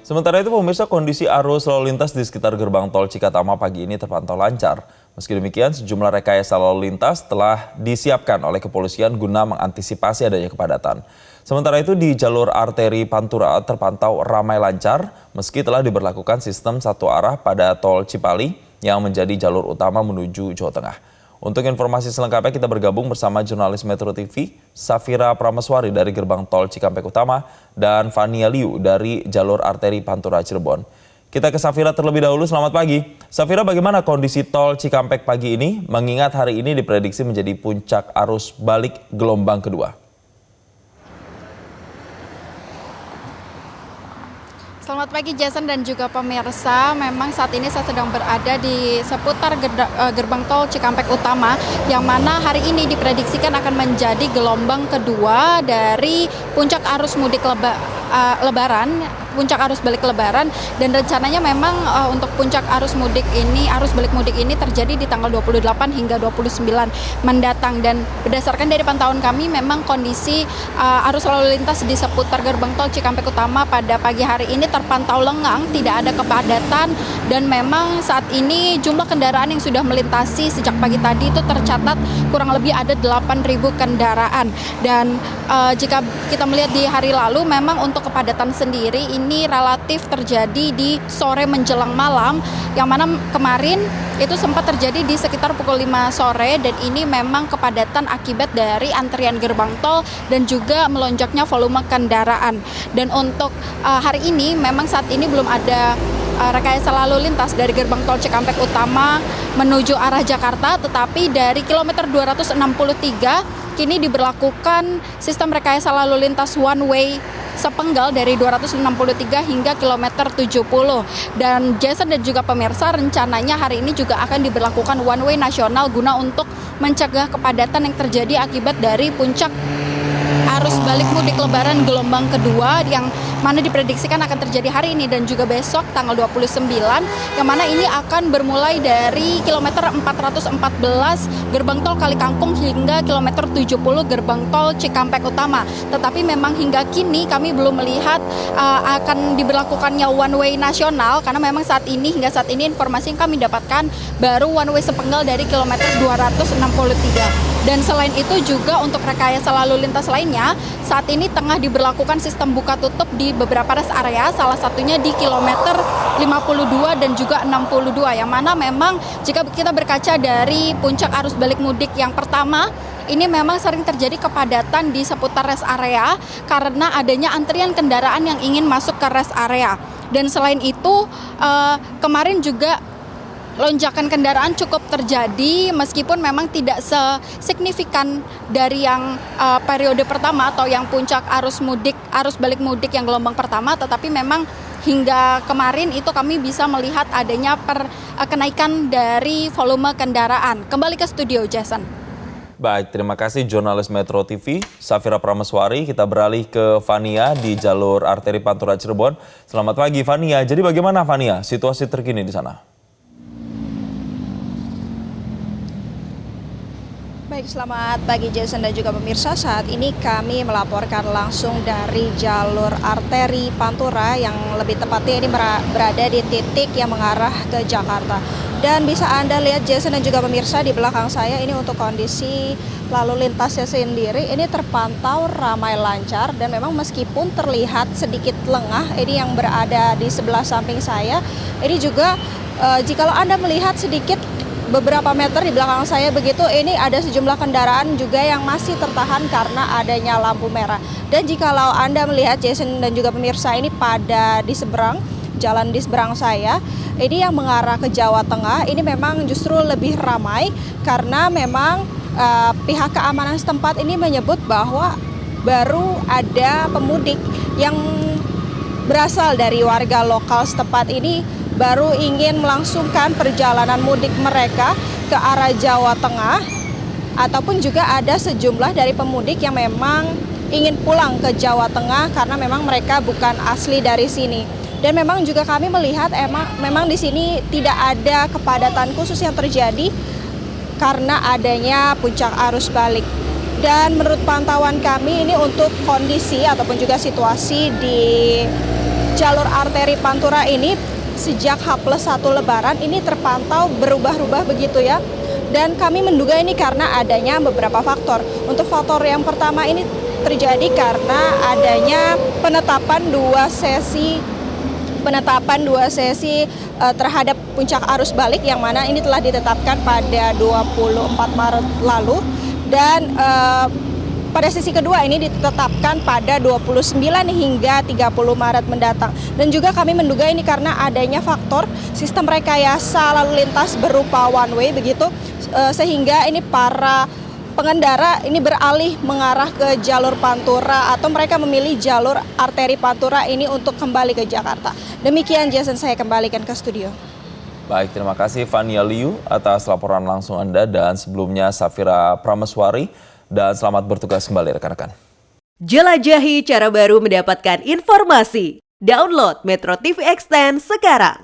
Sementara itu pemirsa, kondisi arus lalu lintas di sekitar gerbang tol Cikatama pagi ini terpantau lancar. Meski demikian, sejumlah rekayasa lalu lintas telah disiapkan oleh kepolisian guna mengantisipasi adanya kepadatan. Sementara itu di jalur arteri Pantura terpantau ramai lancar meski telah diberlakukan sistem satu arah pada tol Cipali yang menjadi jalur utama menuju Jawa Tengah. Untuk informasi selengkapnya kita bergabung bersama jurnalis Metro TV, Safira Prameswari dari gerbang tol Cikampek Utama dan Fania Liu dari jalur arteri Pantura Cirebon. Kita ke Safira terlebih dahulu, selamat pagi. Safira, bagaimana kondisi tol Cikampek pagi ini mengingat hari ini diprediksi menjadi puncak arus balik gelombang kedua? Selamat pagi Jason dan juga pemirsa. Memang saat ini saya sedang berada di seputar gerbang tol Cikampek Utama yang mana hari ini diprediksikan akan menjadi gelombang kedua dari puncak arus mudik lebaran, puncak arus balik lebaran, dan rencananya memang untuk puncak arus balik mudik ini terjadi di tanggal 28 hingga 29 mendatang. Dan berdasarkan dari pantauan kami memang kondisi arus lalu lintas di seputar gerbang tol Cikampek Utama pada pagi hari ini terpantau lengang, tidak ada kepadatan, dan memang saat ini jumlah kendaraan yang sudah melintasi sejak pagi tadi itu tercatat kurang lebih ada 8.000 kendaraan. Dan jika kita melihat di hari lalu memang untuk kepadatan sendiri ini relatif terjadi di sore menjelang malam, yang mana kemarin itu sempat terjadi di sekitar pukul 5 sore, dan ini memang kepadatan akibat dari antrian gerbang tol dan juga melonjaknya volume kendaraan. Dan untuk hari ini memang saat ini belum ada rekayasa lalu lintas dari gerbang tol Cikampek Utama menuju arah Jakarta, tetapi dari kilometer 263 kini diberlakukan sistem rekayasa lalu lintas one way sepenggal dari 263 hingga kilometer 70. Dan Jason dan juga pemirsa, rencananya hari ini juga akan diberlakukan one way nasional guna untuk mencegah kepadatan yang terjadi akibat dari puncak arus balik mudik lebaran gelombang kedua yang mana diprediksikan akan terjadi hari ini dan juga besok tanggal 29, yang mana ini akan bermulai dari kilometer 414 gerbang tol Kalikangkung hingga kilometer 70 gerbang tol Cikampek Utama. Tetapi memang hingga kini kami belum melihat akan diberlakukannya one way nasional, karena memang hingga saat ini informasi yang kami dapatkan baru one way sepenggal dari kilometer 263. Dan selain itu juga untuk rekayasa lalu lintas lainnya, saat ini tengah diberlakukan sistem buka tutup di beberapa rest area, salah satunya di kilometer 52 dan juga 62, yang mana memang jika kita berkaca dari puncak arus balik mudik yang pertama, ini memang sering terjadi kepadatan di seputar rest area karena adanya antrian kendaraan yang ingin masuk ke rest area. Dan selain itu, kemarin juga lonjakan kendaraan cukup terjadi meskipun memang tidak sesignifikan dari yang periode pertama atau yang puncak arus balik mudik yang gelombang pertama, tetapi memang hingga kemarin itu kami bisa melihat adanya kenaikan dari volume kendaraan. Kembali ke studio, Jason. Baik, terima kasih jurnalis Metro TV, Safira Prameswari. Kita beralih ke Fania di jalur arteri Pantura Cirebon. Selamat pagi Fania. Jadi bagaimana Fania situasi terkini di sana? Baik, selamat pagi Jason dan juga pemirsa. Saat ini kami melaporkan langsung dari jalur arteri Pantura yang lebih tepatnya ini berada di titik yang mengarah ke Jakarta. Dan bisa Anda lihat Jason dan juga pemirsa di belakang saya ini untuk kondisi lalu lintasnya sendiri ini terpantau ramai lancar, dan memang meskipun terlihat sedikit lengah ini yang berada di sebelah samping saya, ini juga jikalau Anda melihat sedikit beberapa meter di belakang saya begitu, ini ada sejumlah kendaraan juga yang masih tertahan karena adanya lampu merah. Dan jikalau Anda melihat Jason dan juga pemirsa ini di jalan di seberang saya, ini yang mengarah ke Jawa Tengah, ini memang justru lebih ramai karena memang pihak keamanan setempat ini menyebut bahwa baru ada pemudik yang berasal dari warga lokal setempat ini baru ingin melangsungkan perjalanan mudik mereka ke arah Jawa Tengah, ataupun juga ada sejumlah dari pemudik yang memang ingin pulang ke Jawa Tengah karena memang mereka bukan asli dari sini. Dan memang juga kami melihat memang di sini tidak ada kepadatan khusus yang terjadi karena adanya puncak arus balik. Dan menurut pantauan kami ini untuk kondisi ataupun juga situasi di jalur arteri Pantura ini sejak H+1 Lebaran ini terpantau berubah-ubah begitu ya. Dan kami menduga ini karena adanya beberapa faktor. Untuk faktor yang pertama ini terjadi karena adanya penetapan dua sesi terhadap puncak arus balik yang mana ini telah ditetapkan pada 24 Maret lalu dan pada sesi kedua ini ditetapkan pada 29 hingga 30 Maret mendatang. Dan juga kami menduga ini karena adanya faktor sistem rekayasa lalu lintas berupa one way begitu, sehingga ini para pengendara ini beralih mengarah ke jalur Pantura atau mereka memilih jalur arteri Pantura ini untuk kembali ke Jakarta. Demikian Jason, saya kembalikan ke studio. Baik, terima kasih Fania Liu atas laporan langsung Anda dan sebelumnya Safira Prameswari. Dan selamat bertugas kembali rekan-rekan. Jelajahi cara baru mendapatkan informasi. Download Metro TV Extend sekarang.